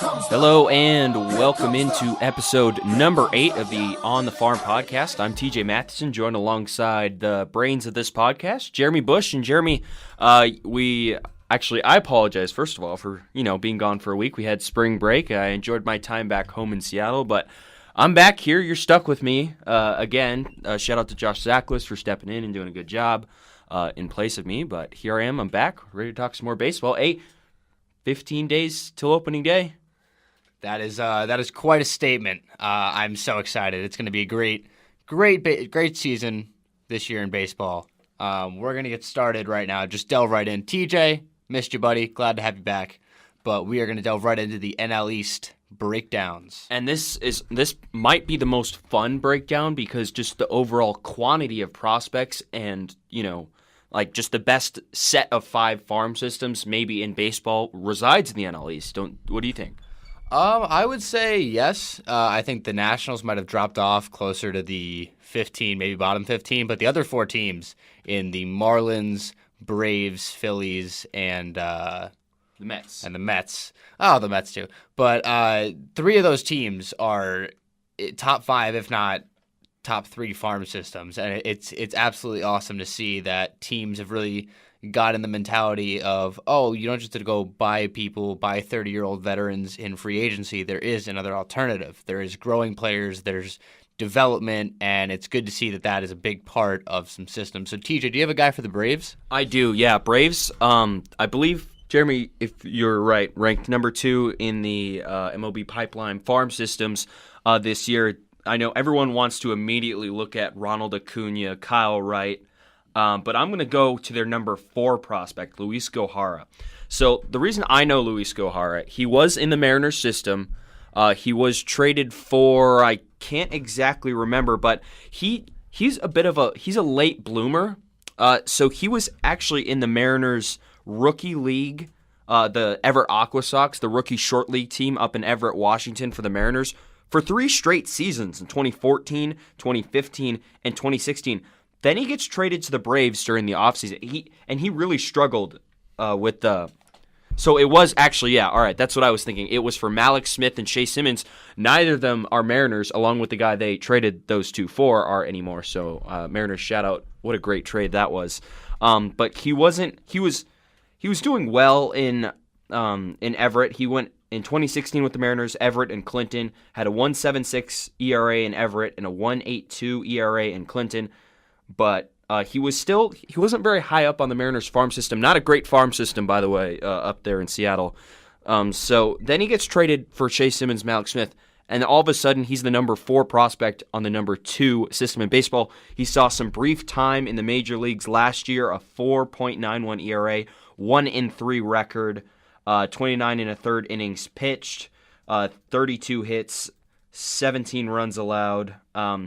Hello and welcome into episode number 8 of the On the Farm podcast. I'm T.J. Mathewson, joined alongside the brains of this podcast, Jeremy Buch. And Jeremy, I apologize, first of all, for, being gone for a week. We had spring break. I enjoyed my time back home in Seattle, but I'm back here. You're stuck with me again. Shout out to Josh Zacklis for stepping in and doing a good job in place of me. But here I am. I'm back, ready to talk some more baseball. 15 days till opening day. That is quite a statement. I'm so excited. It's going to be a great season this year in baseball. We're going to get started right now. Just delve right in. TJ, missed you, buddy. Glad to have you back. But we are going to delve right into the NL East breakdowns. And this might be the most fun breakdown because just the overall quantity of prospects and, just the best set of 5 farm systems maybe in baseball resides in the NL East. What do you think? I would say yes. I think the Nationals might have dropped off closer to the 15, maybe bottom 15, but the other 4 teams in the Marlins, Braves, Phillies, and the Mets. And the Mets. Oh, the Mets too. But 3 of those teams are top 5, if not top 3 farm systems, and it's absolutely awesome to see that teams have really got in the mentality of, you don't just have to go buy 30-year-old veterans in free agency. There is another alternative. There is growing players, there's development, and it's good to see that is a big part of some systems. So, TJ, do you have a guy for the Braves? I do, yeah. Braves, I believe, Jeremy, if you're right, ranked number 2 in the MLB pipeline farm systems this year. I know everyone wants to immediately look at Ronald Acuna, Kyle Wright, but I'm going to go to their number 4 prospect, Luis Gohara. So the reason I know Luis Gohara, he was in the Mariners system. He was traded for, I can't exactly remember, but he's a late bloomer. So he was actually in the Mariners rookie league, the Everett Aqua Sox, the rookie short league team up in Everett, Washington for the Mariners for 3 straight seasons in 2014, 2015, and 2016. Then he gets traded to the Braves during the offseason. He really struggled with the... So it was actually, all right, that's what I was thinking. It was for Malik Smith and Shea Simmons. Neither of them are Mariners, along with the guy they traded those 2 for are anymore. So Mariners, shout out. What a great trade that was. But he was doing well in Everett. He went in 2016 with the Mariners. Everett and Clinton had a 1.76 ERA in Everett and a 1.82 ERA in Clinton. But he wasn't very high up on the Mariners farm system. Not a great farm system, by the way, up there in Seattle. So then he gets traded for Shea Simmons, Malik Smith, and all of a sudden he's the number 4 prospect on the number 2 system in baseball. He saw some brief time in the major leagues last year, a 4.91 ERA, 1-3 record, 29 1/3 innings pitched, 32 hits, 17 runs allowed.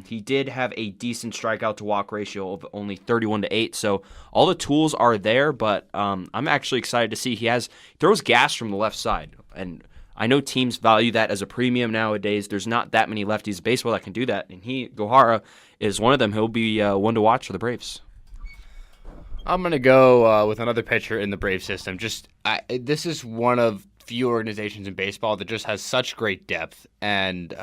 He did have a decent strikeout to walk ratio of only 31-8. So all the tools are there, but I'm actually excited to see he throws gas from the left side. And I know teams value that as a premium nowadays. There's not that many lefties in baseball that can do that. And Gohara is one of them. He'll be one to watch for the Braves. I'm going to go with another pitcher in the Brave system. This is one of few organizations in baseball that just has such great depth, and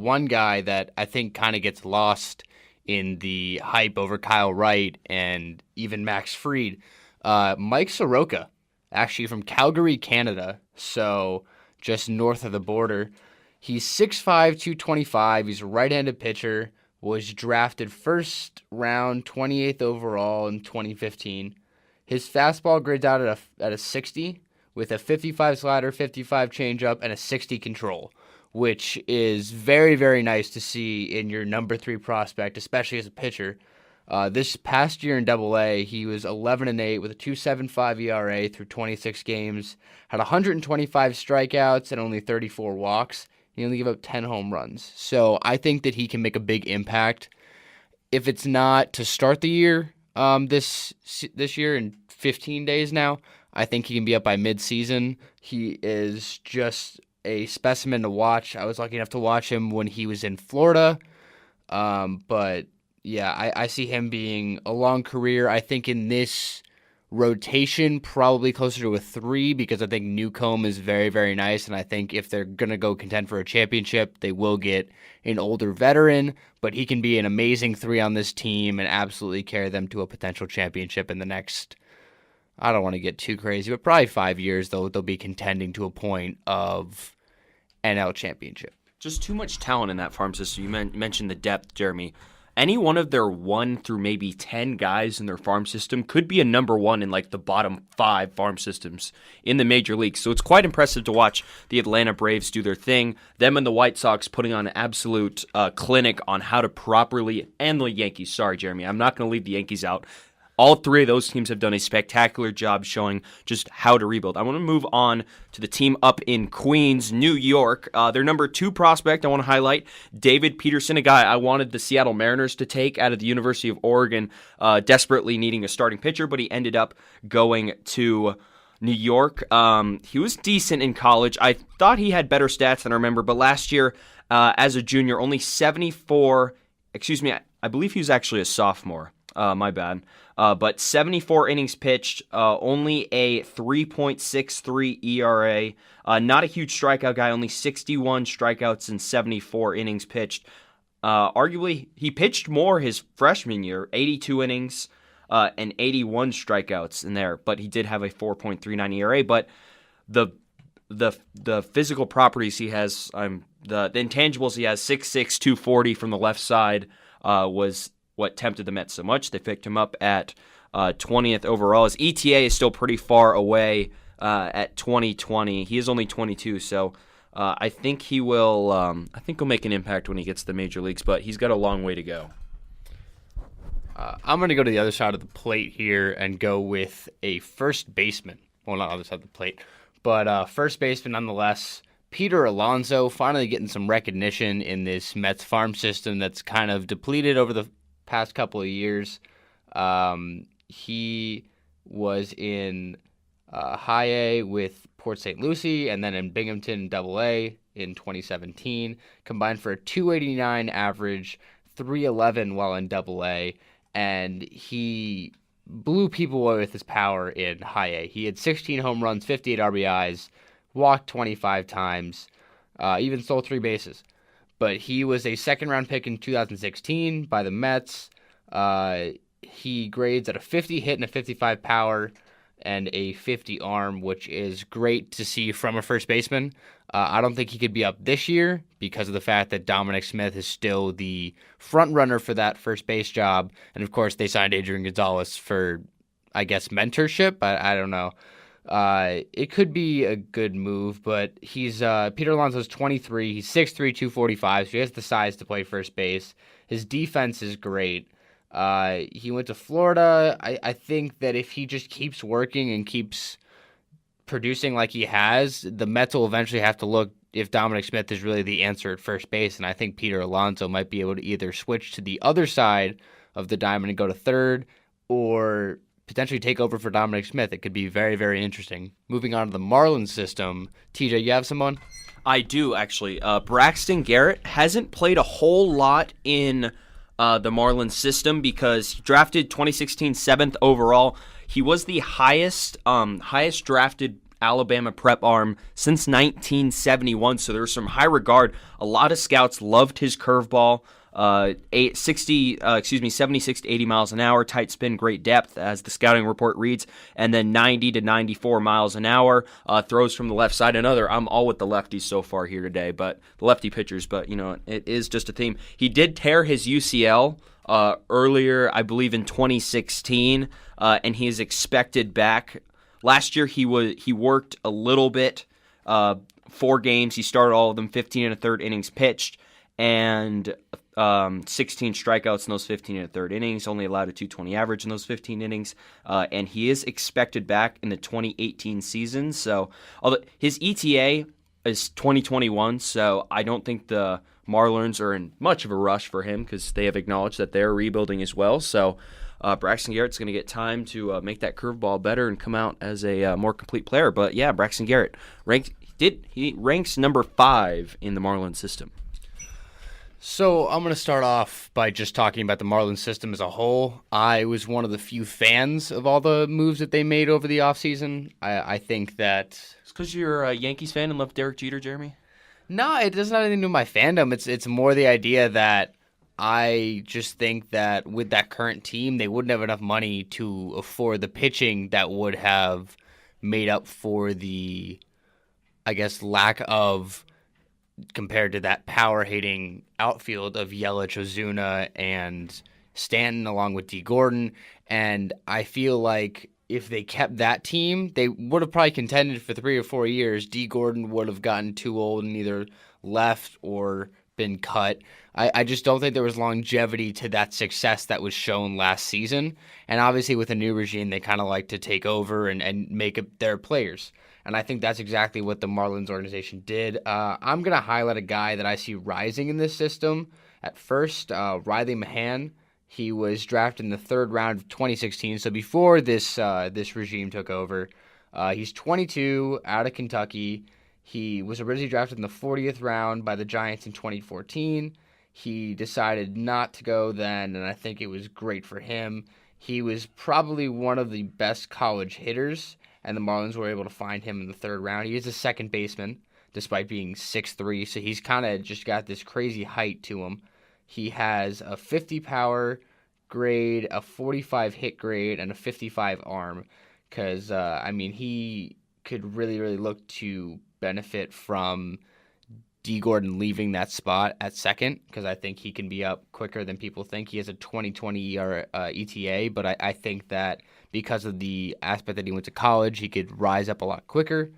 one guy that I think kind of gets lost in the hype over Kyle Wright and even Max Fried, Mike Soroka, actually from Calgary, Canada, so just north of the border. He's 6'5", 225. He's a right-handed pitcher, was drafted first round, 28th overall in 2015. His fastball grades out at a 60, with a 55 slider, 55 changeup, and a 60 control, which is very, very nice to see in your number 3 prospect, especially as a pitcher. This past year in Double-A, he was 11-8 with a 2.75 ERA through 26 games, had 125 strikeouts and only 34 walks. He only gave up 10 home runs. So I think that he can make a big impact. If it's not to start the year, this year in 15 days now, I think he can be up by mid-season. He is just a specimen to watch. I was lucky enough to watch him when he was in Florida. But, yeah, I see him being a long career. I think in this Rotation, probably closer to a 3 because I think Newcomb is very, very nice. And I think if they're going to go contend for a championship, they will get an older veteran. But he can be an amazing 3 on this team and absolutely carry them to a potential championship in the next, I don't want to get too crazy, but probably 5 years, they'll be contending to a point of NL championship. Just too much talent in that farm system. You mentioned the depth, Jeremy. Any one of their 1 through maybe 10 guys in their farm system could be a number 1 in like the bottom 5 farm systems in the major leagues. So it's quite impressive to watch the Atlanta Braves do their thing. Them and the White Sox putting on an absolute clinic on how to properly, and the Yankees. Sorry, Jeremy, I'm not going to leave the Yankees out. All 3 of those teams have done a spectacular job showing just how to rebuild. I want to move on to the team up in Queens, New York. Their number 2 prospect I want to highlight, David Peterson, a guy I wanted the Seattle Mariners to take out of the University of Oregon, desperately needing a starting pitcher, but he ended up going to New York. He was decent in college. I thought he had better stats than I remember, but last year as a junior, only 74, I believe he was actually a sophomore. My bad. But 74 innings pitched, only a 3.63 ERA. Not a huge strikeout guy, only 61 strikeouts in 74 innings pitched. Arguably, he pitched more his freshman year, 82 innings and 81 strikeouts in there. But he did have a 4.39 ERA. But the physical properties he has, the intangibles he has, 6'6", 240 from the left side was what tempted the Mets so much. They picked him up at 20th overall. His ETA is still pretty far away at 2020. He is only 22, so I think he will. I think he'll make an impact when he gets to the major leagues, but he's got a long way to go. I'm going to go to the other side of the plate here and go with a first baseman. Well, not other side of the plate, but first baseman nonetheless. Peter Alonso finally getting some recognition in this Mets farm system that's kind of depleted over the past couple of years. He was in High A with Port St. Lucie and then in Binghamton Double A in 2017. Combined for a 289 average, 311 while in Double A, and he blew people away with his power in High A. He had 16 home runs, 58 RBIs, walked 25 times, even stole 3 bases. But he was a second-round pick in 2016 by the Mets. He grades at a 50 hit and a 55 power and a 50 arm, which is great to see from a first baseman. I don't think he could be up this year because of the fact that Dominic Smith is still the front runner for that first base job. And, of course, they signed Adrian Gonzalez for, I guess, mentorship. I don't know. It could be a good move, but he's Peter Alonso's 23. He's 6'3", 245, so he has the size to play first base. His defense is great. He went to Florida. I think that if he just keeps working and keeps producing like he has, the Mets will eventually have to look if Dominic Smith is really the answer at first base, and I think Peter Alonso might be able to either switch to the other side of the diamond and go to third, or potentially take over for Dominic Smith. It could be very, very interesting. Moving on to the Marlins system. TJ, you have someone? I do, actually. Braxton Garrett hasn't played a whole lot in the Marlins system because he drafted 2016 7th overall. He was the highest drafted Alabama prep arm since 1971, so there's some high regard. A lot of scouts loved his curveball. 76 to 80 miles an hour, tight spin, great depth, as the scouting report reads, and then 90 to 94 miles an hour, throws from the left side. I'm all with the lefties so far here today, but the lefty pitchers, but it is just a theme. He did tear his UCL earlier, I believe in 2016, and he is expected back. Last year he worked a little bit, 4 games, he started all of them, 15 and a third innings pitched, and 16 strikeouts in those 15 and a third innings, only allowed a 220 average in those 15 innings, and he is expected back in the 2018 season. So, although his ETA is 2021, so I don't think the Marlins are in much of a rush for him because they have acknowledged that they're rebuilding as well. So, Braxton Garrett's going to get time to make that curveball better and come out as a more complete player. But yeah, Braxton Garrett ranks number 5 in the Marlins system. So I'm going to start off by just talking about the Marlins system as a whole. I was one of the few fans of all the moves that they made over the offseason. I think that... It's because you're a Yankees fan and love Derek Jeter, Jeremy? No, it doesn't have anything to do with my fandom. It's more the idea that I just think that with that current team, they wouldn't have enough money to afford the pitching that would have made up for the, I guess, lack of, compared to that power-hating outfield of Yelich, Ozuna, and Stanton, along with D. Gordon. And I feel like if they kept that team, they would have probably contended for 3 or 4 years. D. Gordon would have gotten too old and either left or been cut. I just don't think there was longevity to that success that was shown last season. And obviously with a new regime, they kind of like to take over and make it their players. And I think that's exactly what the Marlins organization did. I'm going to highlight a guy that I see rising in this system. At first, Riley Mahan. He was drafted in the 3rd round of 2016, so before this regime took over. He's 22, out of Kentucky. He was originally drafted in the 40th round by the Giants in 2014. He decided not to go then, and I think it was great for him. He was probably one of the best college hitters, and the Marlins were able to find him in the 3rd round. He is a second baseman, despite being 6'3", so he's kind of just got this crazy height to him. He has a 50 power grade, a 45 hit grade, and a 55 arm, because, he could really, really look to benefit from D. Gordon leaving that spot at second, because I think he can be up quicker than people think. He has a 2020 ETA, but I think that because of the aspect that he went to college, he could rise up a lot quicker.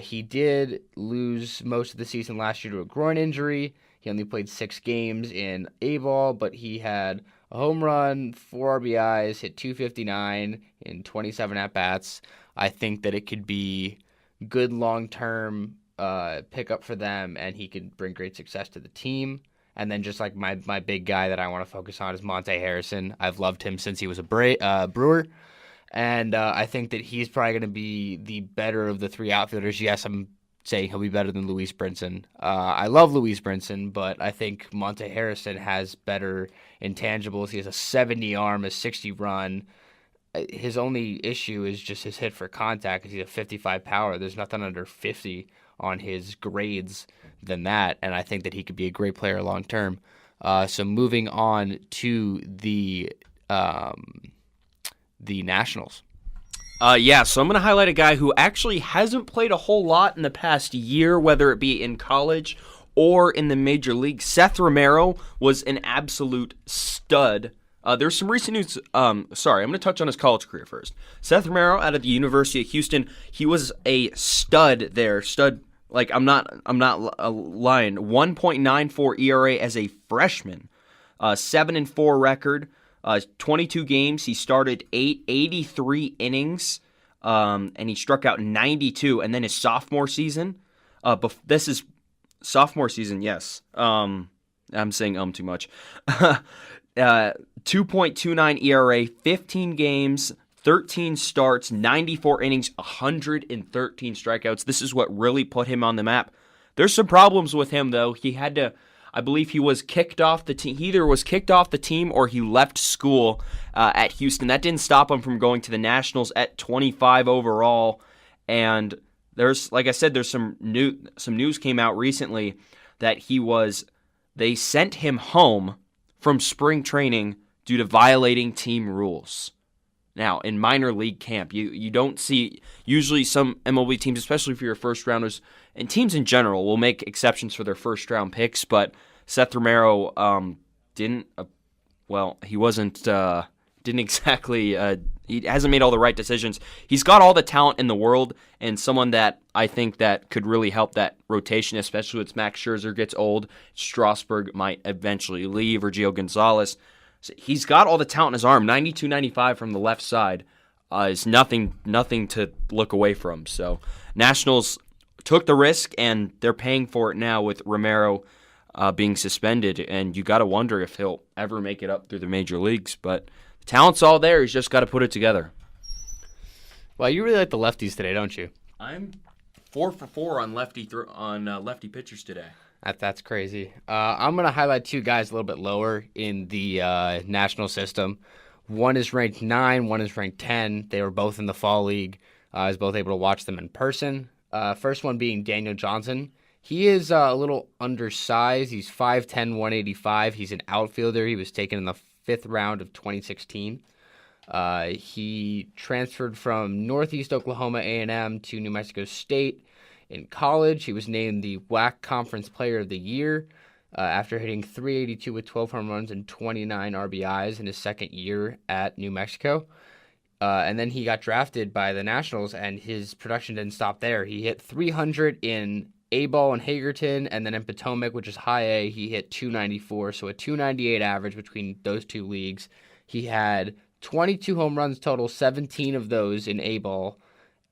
He did lose most of the season last year to a groin injury. He only played 6 games in A-ball, but he had a home run, 4 RBIs, hit .259 in 27 at-bats. I think that it could be good long-term pickup for them, and he could bring great success to the team. And then just like my big guy that I want to focus on is Monte Harrison. I've loved him since he was a Brewer. And I think that he's probably going to be the better of the 3 outfielders. Yes, I'm saying he'll be better than Luis Brinson. I love Luis Brinson, but I think Monte Harrison has better intangibles. He has a 70 arm, a 60 run. His only issue is just his hit for contact because he's a 55 power. There's nothing under 50 on his grades than that, and I think that he could be a great player long term. So moving on to the Nationals. So I'm going to highlight a guy who actually hasn't played a whole lot in the past year, whether it be in college or in the major league. Seth Romero was an absolute stud. There's some recent news. I'm going to touch on his college career first. Seth Romero out of the University of Houston. He was a stud there. Like I'm not lying. 1.94 ERA as a freshman. 7-4 record. 22 games. He started 83 innings, and he struck out 92. And then his sophomore season, this is sophomore season, yes. I'm saying too much. 2.29 ERA, 15 games, 13 starts, 94 innings, 113 strikeouts. This is what really put him on the map. There's some problems with him, though. He had to... I believe he was kicked off the team. He either was kicked off the team or he left school at Houston. That didn't stop him from going to the Nationals at 25 overall. And there's, like I said, there's some news came out recently that they sent him home from spring training due to violating team rules. Now, in minor league camp, you don't see, usually some MLB teams, especially for your first rounders, and teams in general will make exceptions for their first round picks, but Seth Romero didn't exactly, he hasn't made all the right decisions. He's got all the talent in the world, and someone that I think that could really help that rotation, especially as Max Scherzer gets old. Strasburg might eventually leave, or Gio Gonzalez. So he's got all the talent in his arm. 92, 95 from the left side is nothing to look away from. So Nationals took the risk, and they're paying for it now with Romero being suspended, and you got to wonder if he'll ever make it up through the major leagues. But the talent's all there. He's just got to put it together. Well, you really like the lefties today, don't you? I'm 4 for 4 on lefty pitchers today. That's crazy. I'm going to highlight two guys a little bit lower in the national system. One is ranked 9, one is ranked 10. They were both in the fall league. I was both able to watch them in person. First one being Daniel Johnson. He is a little undersized. He's 5'10", 185. He's an outfielder. He was taken in the 5th round of 2016. He transferred from Northeast Oklahoma A&M to New Mexico State. In college, he was named the WAC Conference Player of the Year after hitting .382 with 12 home runs and 29 RBIs in his second year at New Mexico. And then he got drafted by the Nationals, and his production didn't stop there. He hit .300 in A-ball in Hagerton, and then in Potomac, which is high A, he hit .294, so a .298 average between those two leagues. He had 22 home runs total, 17 of those in A-ball,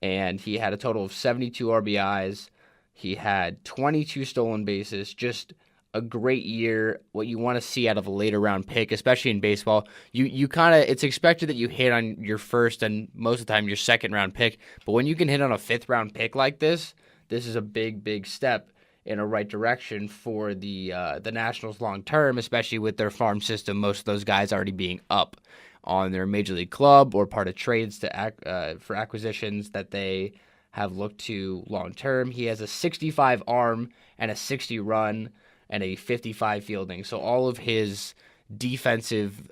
and he had a total of 72 RBIs. He had 22 stolen bases, just a great year, what you want to see out of a later round pick, especially in baseball. You kind of, it's expected that you hit on your first and most of the time your second round pick, but when you can hit on a 5th round pick like this is a big step in a right direction for the Nationals long term, especially with their farm system, most of those guys already being up on their major league club or part of trades for acquisitions that they have looked to long term. He has a 65 arm and a 60 run and a 55 fielding. So all of his defensive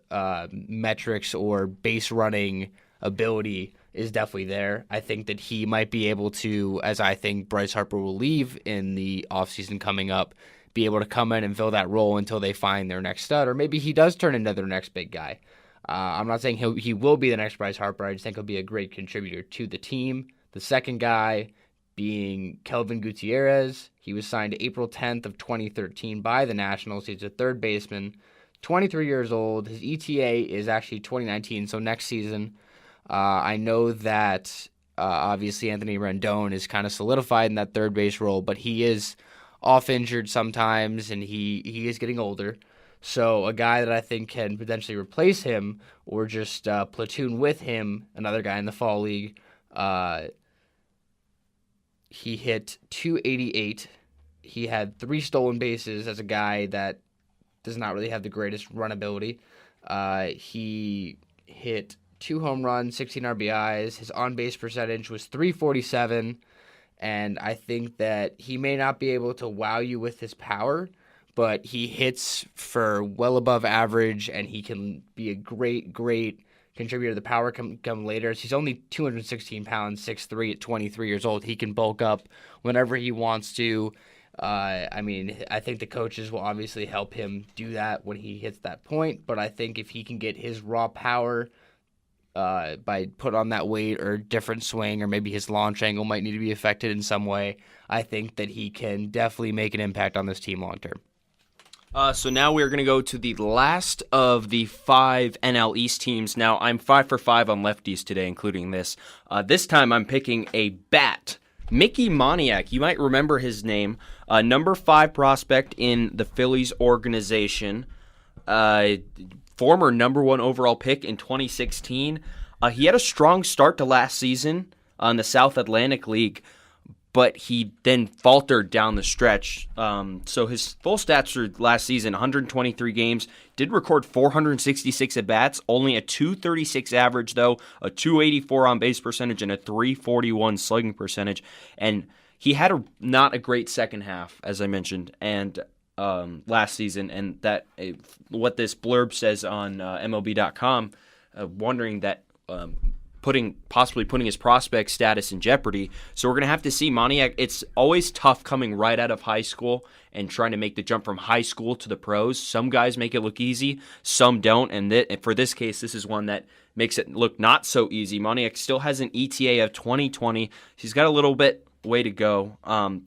metrics or base running ability is definitely there. I think that he might be able to, as I think Bryce Harper will leave in the offseason coming up, be able to come in and fill that role until they find their next stud, or maybe he does turn into their next big guy. I'm not saying he will be the next Bryce Harper. I just think he'll be a great contributor to the team. The second guy being Kelvin Gutierrez. He was signed April 10th of 2013 by the Nationals. He's a third baseman, 23 years old. His ETA is actually 2019, so next season. I know that obviously Anthony Rendon is kind of solidified in that third base role, but he is off injured sometimes, and he is getting older. So a guy that I think can potentially replace him or just platoon with him, another guy in the fall league, he hit .288. He had 3 stolen bases as a guy that does not really have the greatest run ability. He hit 2 home runs, 16 RBIs. His on-base percentage was .347, and I think that he may not be able to wow you with his power, but he hits for well above average, and he can be a great contributor. The power come later. He's only 216 pounds, 6'3" at 23 years old. He can bulk up whenever he wants to. I think the coaches will obviously help him do that when he hits that point, but I think if he can get his raw power by put on that weight or different swing, or maybe his launch angle might need to be affected in some way, I think that he can definitely make an impact on this team long term. So now we're going to go to the last of the 5 NL East teams. Now, I'm 5 for 5 on lefties today, including this. This time I'm picking a bat. Mickey Moniak, you might remember his name. Number 5 prospect in the Phillies organization. Former number 1 overall pick in 2016. He had a strong start to last season in the South Atlantic League, but he then faltered down the stretch. So his full stats for last season, 123 games, did record 466 at-bats, only a .236 average, though, a .284 on-base percentage, and a .341 slugging percentage. And he had not a great second half, as I mentioned, and last season, and that what this blurb says on MLB.com, wondering that possibly putting his prospect status in jeopardy. So we're going to have to see Moniak. It's always tough coming right out of high school and trying to make the jump from high school to the pros. Some guys make it look easy, some don't, and for this case, this is one that makes it look not so easy. Moniak still has an ETA of 2020. He's got a little bit way to go.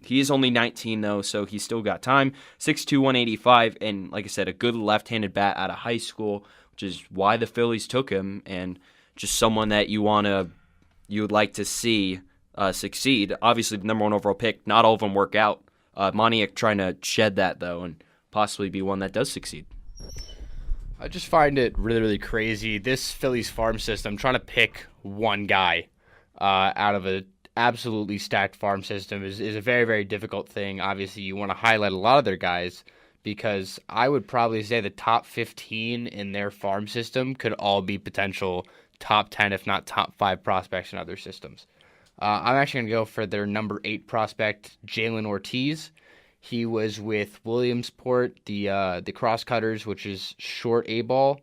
He is only 19, though, so he's still got time. 6'2", 185, and like I said, a good left-handed bat out of high school, which is why the Phillies took him, and just someone that you would like to see succeed. Obviously, the number 1 overall pick, not all of them work out. Moniak trying to shed that, though, and possibly be one that does succeed. I just find it really crazy. This Phillies farm system, trying to pick one guy out of absolutely stacked farm system is a very, very difficult thing. Obviously, you want to highlight a lot of their guys because I would probably say the top 15 in their farm system could all be potential top 10, if not top 5 prospects in other systems. I'm actually going to go for their number 8 prospect, Jalen Ortiz. He was with Williamsport, the Crosscutters, which is short A ball.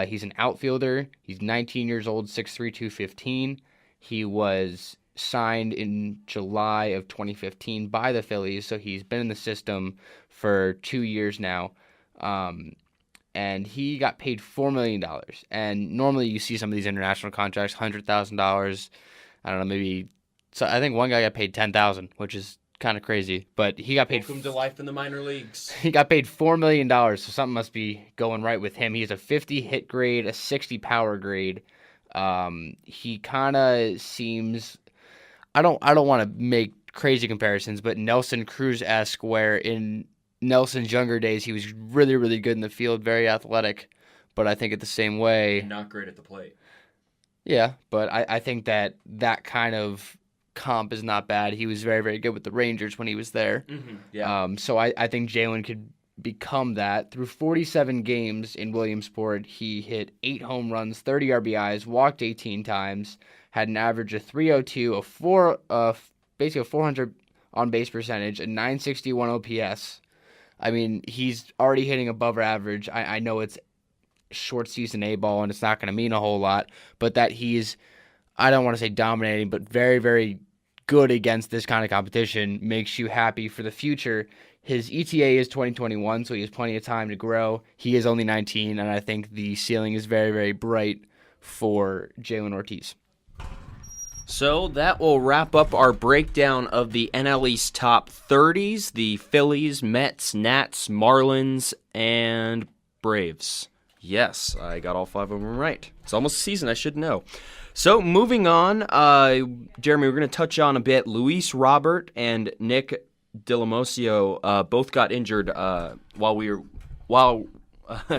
He's an outfielder. He's 19 years old, 6'3", 215. He was signed in July of 2015 by the Phillies, so he's been in the system for 2 years now. And he got paid $4 million. And normally you see some of these international contracts, $100,000. I don't know, maybe. So I think one guy got paid $10,000, which is kind of crazy. But he got paid. Welcome to life in the minor leagues. He got paid $4 million, so something must be going right with him. He has a 50 hit grade, a 60 power grade. He kind of seems. I don't want to make crazy comparisons, but Nelson Cruz-esque, where in Nelson's younger days he was really, really good in the field, very athletic, but I think at the same way, Not great at the plate. Yeah, but I think that kind of comp is not bad. He was very, very good with the Rangers when he was there. Mm-hmm. Yeah. So I think Jalen could become that. Through 47 games in Williamsport, he hit 8 home runs, 30 RBIs, walked 18 times, had an average of 302, basically a 400 on base percentage, a 961 OPS. I mean, he's already hitting above average. I know it's short season A ball and it's not going to mean a whole lot, but that he's, I don't want to say dominating, but very, very good against this kind of competition makes you happy for the future. His ETA is 2021, so he has plenty of time to grow. He is only 19, and I think the ceiling is very, very bright for Jalen Ortiz. So that will wrap up our breakdown of the NL East top 30s, the Phillies, Mets, Nats, Marlins, and Braves. Yes, I got all 5 of them right. It's almost a season, I should know. So moving on, Jeremy, we're going to touch on a bit. Luis Robert and Nick Delomosio both got injured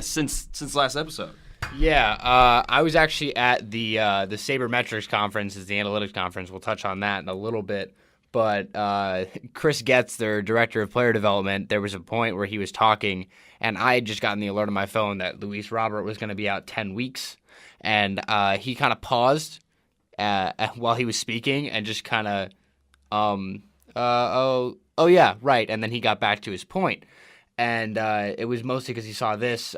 since last episode. Yeah, I was actually at the SABR Conference, is the analytics conference. We'll touch on that in a little bit. But Chris Getz, their director of player development, there was a point where he was talking, and I had just gotten the alert on my phone that Luis Robert was going to be out 10 weeks. And he kind of paused while he was speaking and just kind of, oh yeah, right. And then he got back to his point. And it was mostly because he saw this.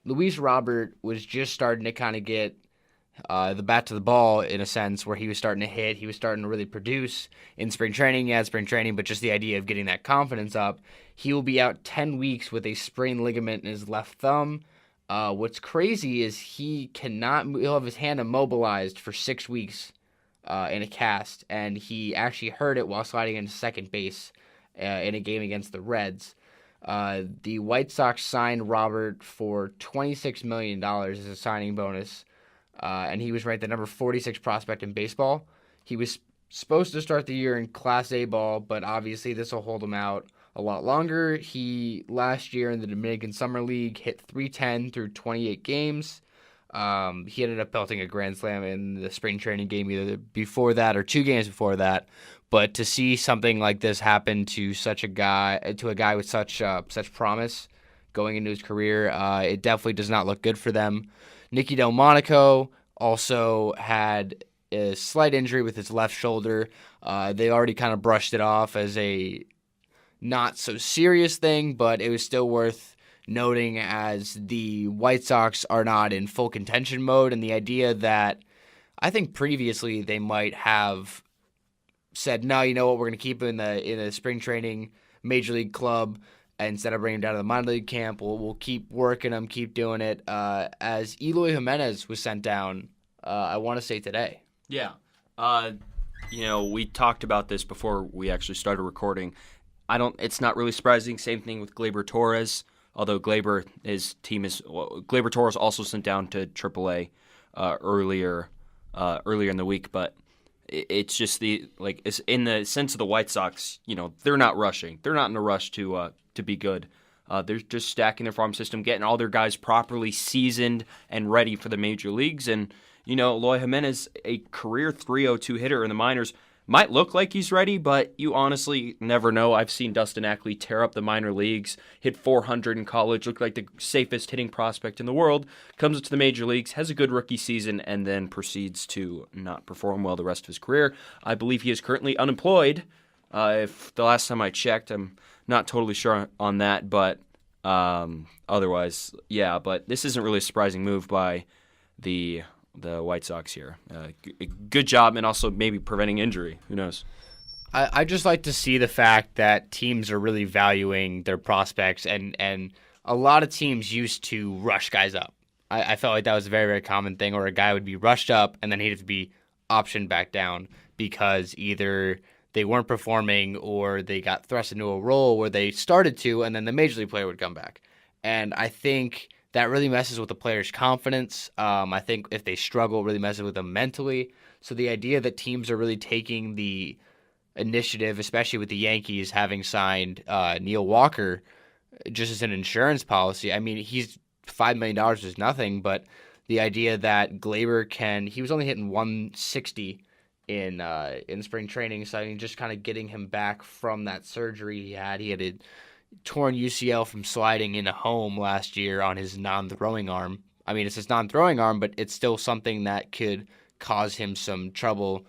Luis Robert was just starting to kind of get the bat to the ball in a sense, where he was starting to hit. He was starting to really produce in spring training. Yeah, spring training, but just the idea of getting that confidence up. He will be out 10 weeks with a sprained ligament in his left thumb. What's crazy is he'll have his hand immobilized for 6 weeks in a cast, and he actually hurt it while sliding into second base in a game against the Reds. The White Sox signed Robert for $26 million as a signing bonus, and he was ranked the number 46 prospect in baseball. He was supposed to start the year in Class A ball, but obviously this will hold him out a lot longer. He, last year in the Dominican Summer League, hit .310 through 28 games. He ended up belting a grand slam in the spring training game either before that or 2 games before that. But to see something like this happen to a guy with such promise going into his career, it definitely does not look good for them. Nicky Delmonico also had a slight injury with his left shoulder. They already kind of brushed it off as a not so serious thing, but it was still worth noting as the White Sox are not in full contention mode, and the idea that I think previously they might have said, no, you know what, we're going to keep him in the spring training major league club instead of bringing him down to the minor league camp. We'll keep working him, keep doing it. As Eloy Jimenez was sent down, I want to say today. Yeah. We talked about this before we actually started recording. It's not really surprising. Same thing with Gleyber Torres, although Gleyber Torres also sent down to AAA earlier in the week, but it's just it's in the sense of the White Sox, they're not rushing. They're not in a rush to be good. They're just stacking their farm system, getting all their guys properly seasoned and ready for the major leagues. And, Eloy Jimenez, a career .302 hitter in the minors, might look like he's ready, but you honestly never know. I've seen Dustin Ackley tear up the minor leagues, hit 400 in college, look like the safest hitting prospect in the world, comes to the major leagues, has a good rookie season, and then proceeds to not perform well the rest of his career. I believe he is currently unemployed. If the last time I checked, I'm not totally sure on that, but otherwise, yeah. But this isn't really a surprising move by the White Sox here. Good job, and also maybe preventing injury. Who knows? I just like to see the fact that teams are really valuing their prospects, and a lot of teams used to rush guys up. I felt like that was a very, very common thing, or a guy would be rushed up and then he'd have to be optioned back down because either they weren't performing or they got thrust into a role where they started to, and then the major league player would come back. And I think that really messes with the player's confidence. I think if they struggle, it really messes with them mentally. So the idea that teams are really taking the initiative, especially with the Yankees having signed Neil Walker just as an insurance policy. I mean, he's $5 million is nothing, but the idea that Glaber he was only hitting 160 in spring training, so I mean, just kind of getting him back from that surgery he had. He had a torn UCL from sliding in a home last year on his non-throwing arm. I mean, it's his non-throwing arm, but it's still something that could cause him some trouble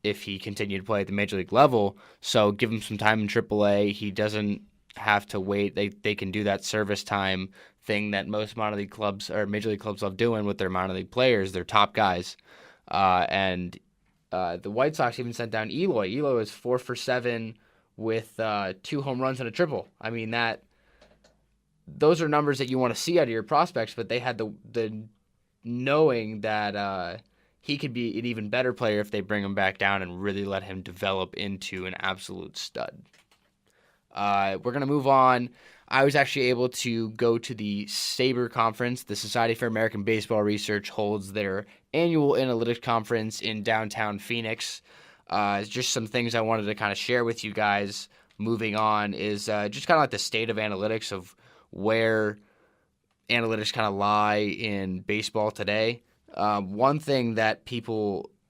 if he continued to play at the major league level. So give him some time in AAA. He doesn't have to wait. They can do that service time thing that most minor league clubs or major league clubs love doing with their minor league players, their top guys. And the White Sox even sent down Eloy. Eloy was 4 for 7 with 2 home runs and a triple. I mean, those are numbers that you want to see out of your prospects, but they had the knowing that he could be an even better player if they bring him back down and really let him develop into an absolute stud. We're going to move on. I was actually able to go to the SABR Conference. The Society for American Baseball Research holds their annual analytics conference in downtown Phoenix. Just some things I wanted to kind of share with you guys moving on is just kind of like the state of analytics of where analytics kind of lie in baseball today. One thing that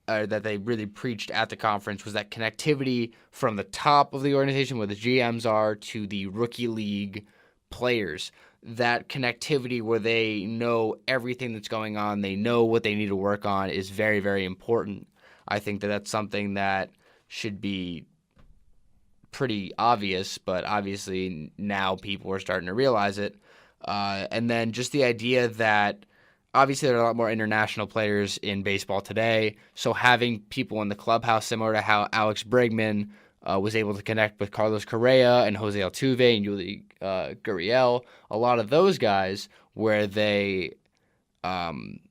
that they really preached at the conference was that connectivity from the top of the organization, where the GMs are, to the rookie league players. That connectivity where they know everything that's going on, they know what they need to work on, is very, very important. I think that that's something that should be pretty obvious, but obviously now people are starting to realize it. And then just the idea that obviously there are a lot more international players in baseball today, so having people in the clubhouse, similar to how Alex Bregman was able to connect with Carlos Correa and Jose Altuve and Yuli Gurriel, a lot of those guys where they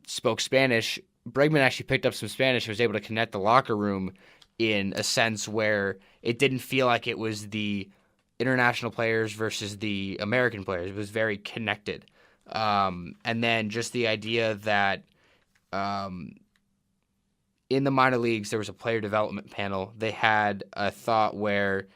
spoke Spanish, Bregman actually picked up some Spanish and was able to connect the locker room in a sense where it didn't feel like it was the international players versus the American players. It was very connected. And then just the idea that in the minor leagues, there was a player development panel. They had a thought where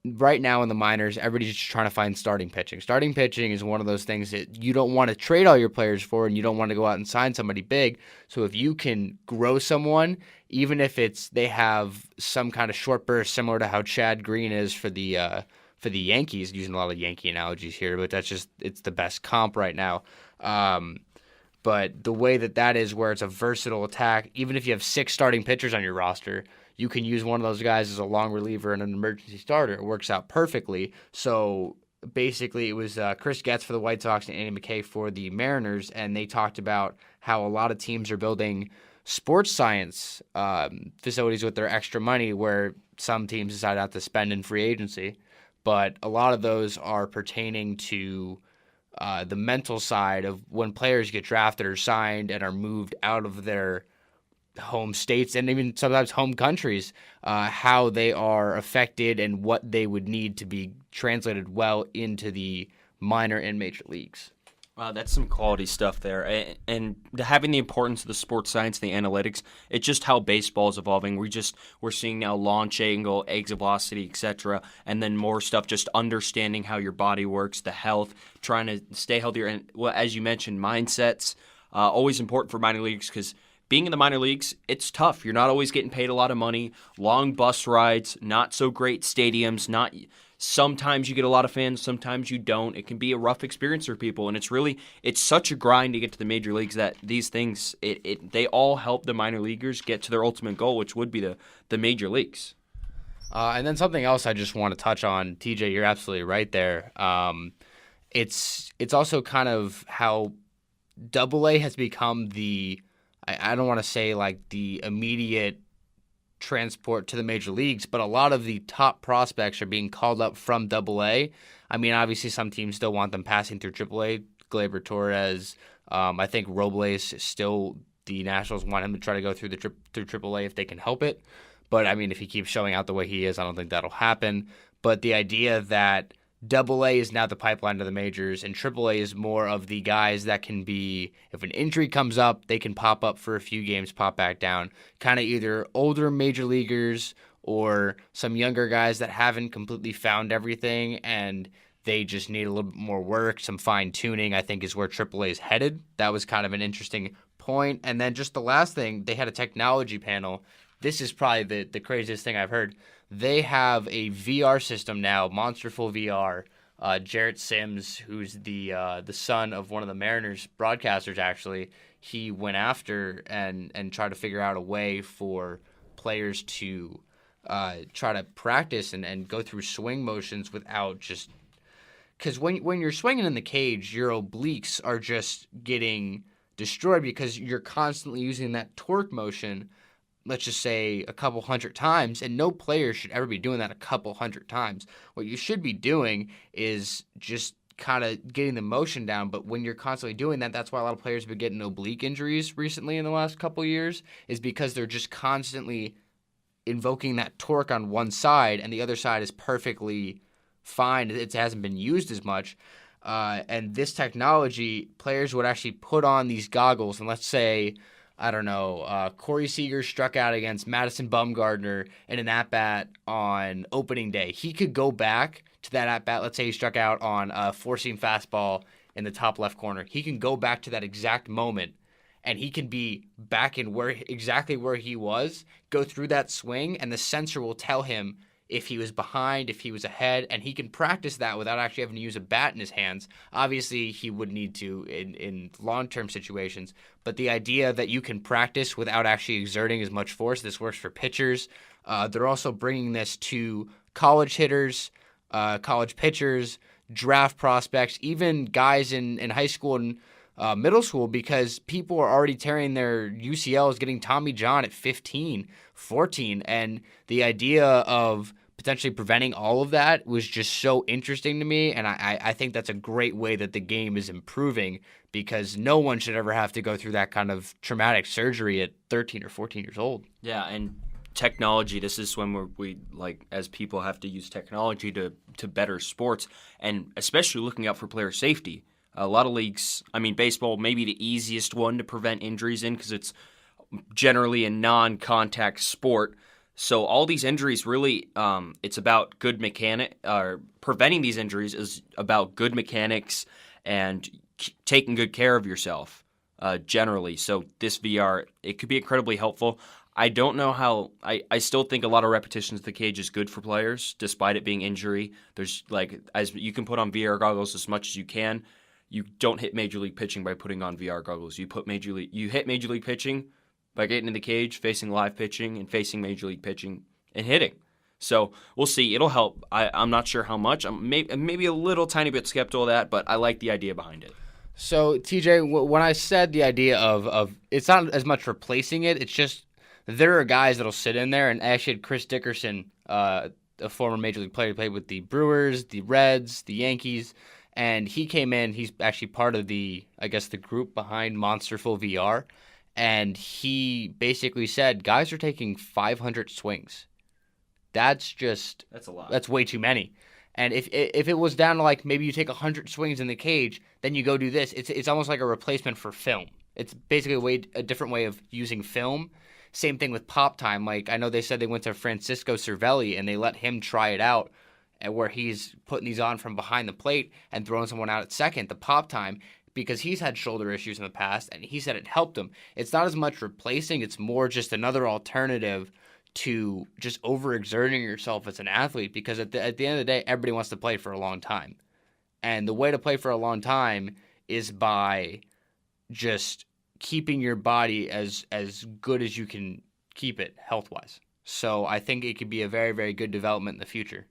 right now in the minors, everybody's just trying to find starting pitching. Starting pitching is one of those things that you don't want to trade all your players for, and you don't want to go out and sign somebody big. So if you can grow someone, even if they have some kind of short burst, similar to how Chad Green is for the Yankees, using a lot of Yankee analogies here, but it's the best comp right now. But the way that is where it's a versatile attack, even if you have 6 starting pitchers on your roster, you can use one of those guys as a long reliever and an emergency starter. It works out perfectly. So basically it was Chris Getz for the White Sox and Andy McKay for the Mariners, and they talked about how a lot of teams are building sports science facilities with their extra money, where some teams decide not to spend in free agency. But a lot of those are pertaining to the mental side of when players get drafted or signed and are moved out of their home states and even sometimes home countries, how they are affected and what they would need to be translated well into the minor and major leagues. Wow, that's some quality stuff there. And having the importance of the sports science, the analytics, it's just how baseball is evolving. We're seeing now launch angle, exit velocity, etc., and then more stuff just understanding how your body works, the health, trying to stay healthier. And well, as you mentioned, mindsets, always important for minor leagues because being in the minor leagues, it's tough. You're not always getting paid a lot of money, long bus rides, not so great stadiums, sometimes you get a lot of fans, sometimes you don't. It can be a rough experience for people, and it's such a grind to get to the major leagues that these things, they all help the minor leaguers get to their ultimate goal, which would be the major leagues. And then something else I just want to touch on, TJ, you're absolutely right there. It's also kind of how AA has become I don't want to say like the immediate transport to the major leagues, but a lot of the top prospects are being called up from AA. I mean, obviously some teams still want them passing through AAA. Gleyber Torres, I think Robles is still, the Nationals want him to try to go through through AAA if they can help it. But I mean, if he keeps showing out the way he is, I don't think that'll happen. But the idea that AA is now the pipeline to the majors, and AAA is more of the guys that can be, if an injury comes up, they can pop up for a few games, pop back down. Kind of either older major leaguers or some younger guys that haven't completely found everything and they just need a little bit more work, some fine-tuning, I think is where AAA is headed. That was kind of an interesting point. And then just the last thing, they had a technology panel. This is probably the craziest thing I've heard. They have a VR system now, Monsterful VR. Jarrett Sims, who's the son of one of the Mariners broadcasters, actually, he went after and tried to figure out a way for players to try to practice and go through swing motions without just – because when you're swinging in the cage, your obliques are just getting destroyed because you're constantly using that torque motion, let's just say a couple hundred times, and no player should ever be doing that a couple hundred times. What you should be doing is just kind of getting the motion down, but when you're constantly doing that, that's why a lot of players have been getting oblique injuries recently in the last couple of years, is because they're just constantly invoking that torque on one side, and the other side is perfectly fine. It hasn't been used as much. And this technology, players would actually put on these goggles, and let's say, I don't know, Corey Seager struck out against Madison Bumgarner in an at-bat on opening day. He could go back to that at-bat. Let's say he struck out on a four-seam fastball in the top left corner. He can go back to that exact moment, and he can be back in exactly where he was, go through that swing, and the sensor will tell him if he was behind, if he was ahead, and he can practice that without actually having to use a bat in his hands. Obviously, he would need to in long-term situations, but the idea that you can practice without actually exerting as much force, this works for pitchers. They're also bringing this to college hitters, college pitchers, draft prospects, even guys in high school and middle school, because people are already tearing their UCLs, getting Tommy John at 15, 14, and the idea of potentially preventing all of that was just so interesting to me, and I think that's a great way that the game is improving, because no one should ever have to go through that kind of traumatic surgery at 13 or 14 years old. Yeah, and technology, this is when we like, as people, have to use technology to better sports, and especially looking out for player safety. A lot of leagues, I mean, baseball may be the easiest one to prevent injuries in because it's generally a non-contact sport. So all these injuries really, it's about good preventing these injuries is about good mechanics and taking good care of yourself generally. So this VR, it could be incredibly helpful. I don't know how, I still think a lot of repetitions at the cage is good for players, despite it being injury. There's as you can put on VR goggles as much as you can. You don't hit Major League pitching by putting on VR goggles. You hit Major League pitching by getting in the cage, facing live pitching, and facing Major League pitching and hitting. So we'll see. It'll help. I'm not sure how much. I'm maybe a little tiny bit skeptical of that, but I like the idea behind it. So, TJ, when I said the idea of it's not as much replacing it, it's just there are guys that'll sit in there, and actually had Chris Dickerson, a former Major League player, played with the Brewers, the Reds, the Yankees, and he came in. He's actually part of the group behind Monsterful VR, and he basically said guys are taking 500 swings. That's a lot. That's way too many. And if it was down to like maybe you take 100 swings in the cage, then you go do this. It's almost like a replacement for film. It's basically a different way of using film. Same thing with pop time. Like, I know they said they went to Francisco Cervelli and they let him try it out, and where he's putting these on from behind the plate and throwing someone out at second. The pop time, because he's had shoulder issues in the past, and he said it helped him. It's not as much replacing, it's more just another alternative to just overexerting yourself as an athlete, because at the end of the day, everybody wants to play for a long time. And the way to play for a long time is by just keeping your body as good as you can keep it health-wise. So I think it could be a very, very good development in the future.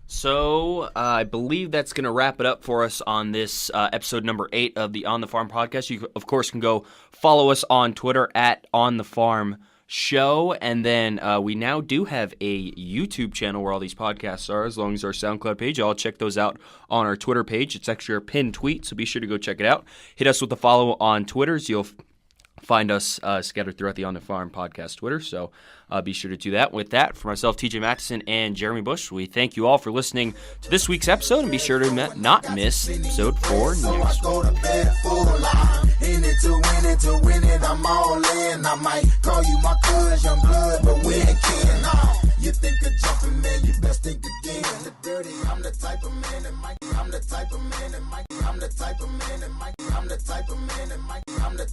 So I believe that's going to wrap it up for us on this episode number 8 of the On the Farm podcast. You, of course, can go follow us on Twitter at On the Farm Show. And then we now do have a YouTube channel where all these podcasts are, as long as our SoundCloud page. I'll check those out on our Twitter page. It's actually our pinned tweet, so be sure to go check it out. Hit us with a follow on Twitter, so you'll find us scattered throughout the On the Farm podcast Twitter, so be sure to do that. With that, for myself, T.J. Mathewson, and Jeremy Buch, we thank you all for listening to this week's episode, and be sure to not miss episode 4 next week. In it to win it, I'm all in. I might call you my cuz, young blood, but we ain't kin. You think of jumping, man, you best think again. The dirty, I'm the type of man that might, I'm the type of man that might, I'm the type of man that might, I'm the type of man that might, I'm the